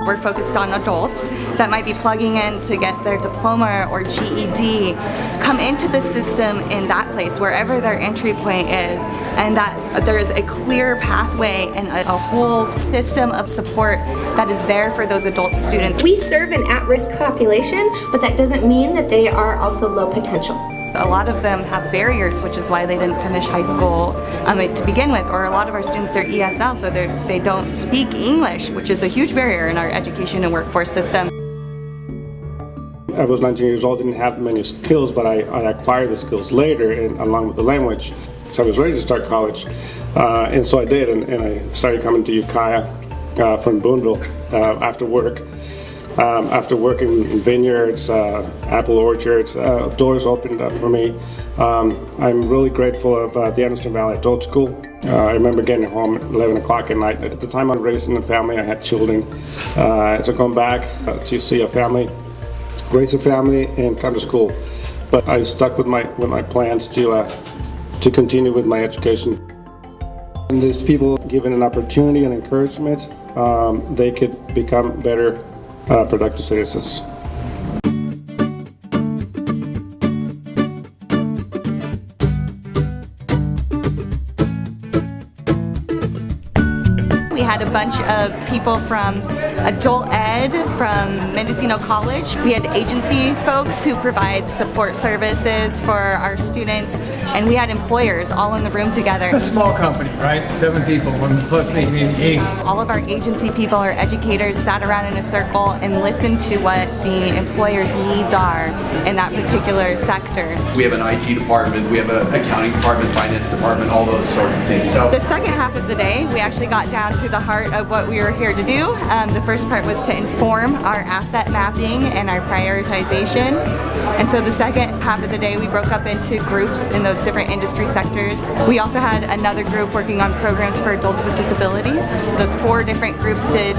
We're focused on adults that might be plugging in to get their diploma or GED, come into the system in that place, wherever their entry point is, and that there is a clear pathway and a whole system of support that is there for those adult students. We serve an at-risk population, but that doesn't mean that they are also low potential. A lot of them have barriers, which is why they didn't finish high school to begin with, or a lot of our students are ESL, so they don't speak English, which is a huge barrier in our education and workforce system. I was 19 years old, didn't have many skills, but I acquired the skills later, and along with the language. So I was ready to start college, and so I did, and I started coming to Ukiah from Boonville after work. After working in vineyards, apple orchards, doors opened up for me. I'm really grateful of the Anderson Valley Adult School. I remember getting home at 11 o'clock at night. At the time I was raising a family, I had children. So going back to see a family, raise a family, and come to school. But I stuck with my plans to continue with my education. And these people given an opportunity and encouragement, they could become better productive citizens. We had a bunch of people from adult ed, from Mendocino College. We had agency folks who provide support services for our students, and we had employers all in the room together. A small company, right? 7 people, plus maybe 80. All of our agency people or educators sat around in a circle and listened to what the employer's needs are in that particular sector. We have an IT department, we have an accounting department, finance department, all those sorts of things. So the second half of the day, we actually got down to the heart of what we were here to do. The first part was to inform our asset mapping and our prioritization. And so the second half of the day, we broke up into groups in those different industry sectors. We also had another group working on programs for adults with disabilities. Those 4 different groups did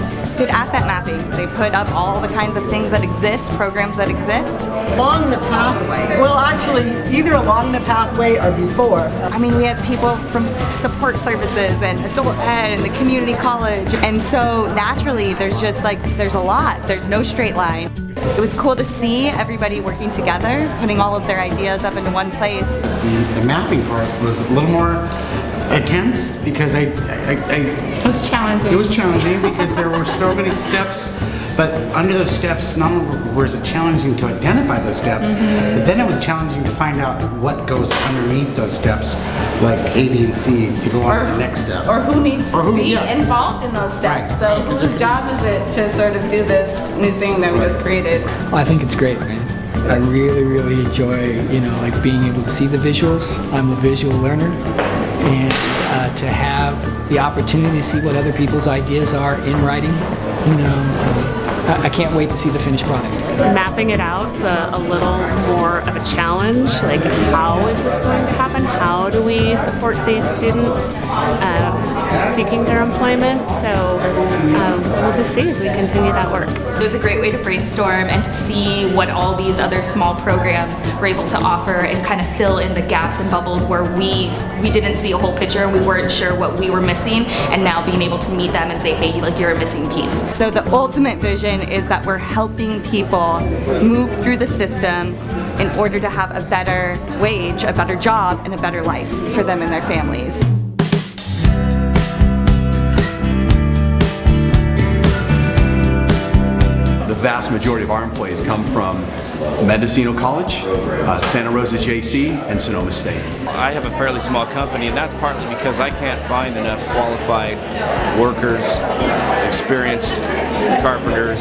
asset mapping. They put up all the kinds of things that exist, programs that exist. Along the pathway, well actually either along the pathway or before. I mean, we had people from support services and adult ed and the community college. And so naturally there's a lot. There's no straight line. It was cool to see everybody working together, putting all of their ideas up into one place. The mapping part was a little more intense because it was challenging. It was challenging because there were so many steps, but under those steps, not only was it challenging to identify those steps, but then it was challenging to find out what goes underneath those steps, like A, B, and C, to go on to the next step. Or who needs to be involved in those steps. Right. So whose job is it to sort of do this new thing that we just created? Well, I think it's great, man. I really, really enjoy, like being able to see the visuals. I'm a visual learner, and to have the opportunity to see what other people's ideas are in writing, I can't wait to see the finished product. Mapping it out's a little more of a challenge. Like, how is this going to happen? How do we support these students seeking their employment? So we'll just see as we continue that work. It was a great way to brainstorm and to see what all these other small programs were able to offer and kind of fill in the gaps and bubbles where we didn't see a whole picture and we weren't sure what we were missing, and now being able to meet them and say, hey, like, you're a missing piece. So the ultimate vision is that we're helping people move through the system in order to have a better wage, a better job, and a better life for them and their families. the vast majority of our employees come from Mendocino College, Santa Rosa JC, and Sonoma State. I have a fairly small company, and that's partly because I can't find enough qualified workers, experienced carpenters.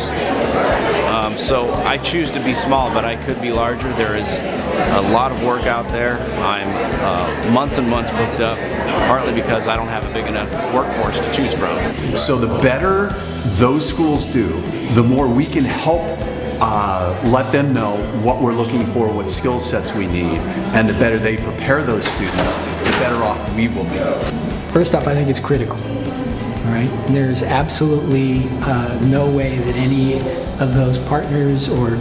So I choose to be small, but I could be larger. There is a lot of work out there. I'm months and months booked up, partly because I don't have a big enough workforce to choose from. So the better those schools do, the more we can help let them know what we're looking for, what skill sets we need, and the better they prepare those students, the better off we will be. First off, I think it's critical. All right? There's absolutely no way that any of those partners or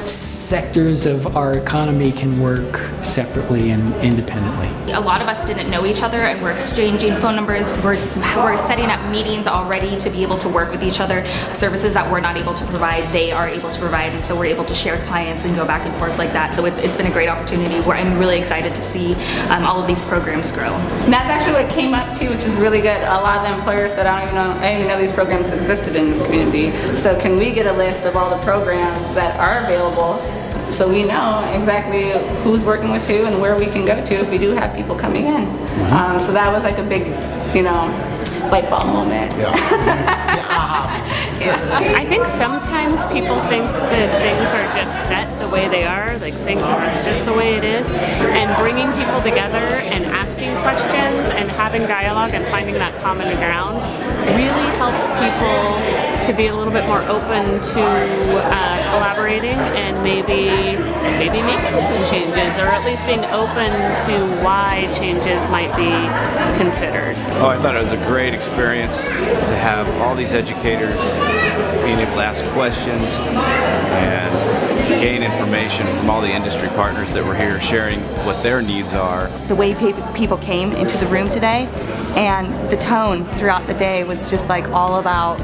sectors of our economy can work separately and independently. A lot of us didn't know each other, and we're exchanging phone numbers. We're setting up meetings already to be able to work with each other. Services that we're not able to provide, they are able to provide, and so we're able to share clients and go back and forth like that. So it's been a great opportunity. I'm really excited to see all of these programs grow. And that's actually what came up too, which is really good. A lot of the employers said, I didn't even know these programs existed in this community. So can we get a list of all the programs that are available, so we know exactly who's working with who and where we can go to if we do have people coming in. So that was like a big, light bulb moment. I think sometimes people think that things are just set the way they are, like think that's just the way it is, and bringing people together and asking questions and having dialogue and finding that common ground really helps people to be a little bit more open to collaborating and maybe making some changes, or at least being open to why changes might be considered. Oh, I thought it was a great experience to have all these educators being able to ask questions and gain information from all the industry partners that were here, sharing what their needs are. The way people came into the room today and the tone throughout the day was just like all about,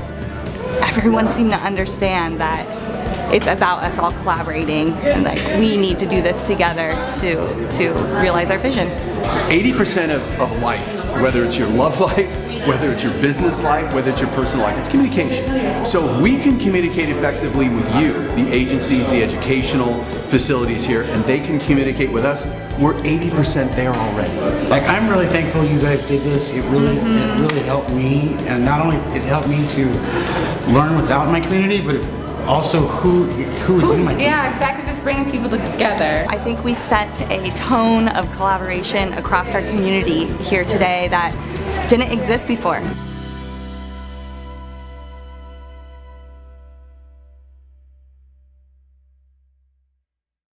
everyone seemed to understand that it's about us all collaborating and like we need to do this together to realize our vision. 80% of life, whether it's your love life, whether it's your business life, whether it's your personal life, it's communication. So if we can communicate effectively with you, the agencies, the educational facilities here, and they can communicate with us, we're 80% there already. Like, I'm really thankful you guys did this. It really helped me, and not only it helped me to learn what's out in my community, but also who's in my community. Yeah, exactly. Just bringing people together. I think we set a tone of collaboration across our community here today that didn't exist before.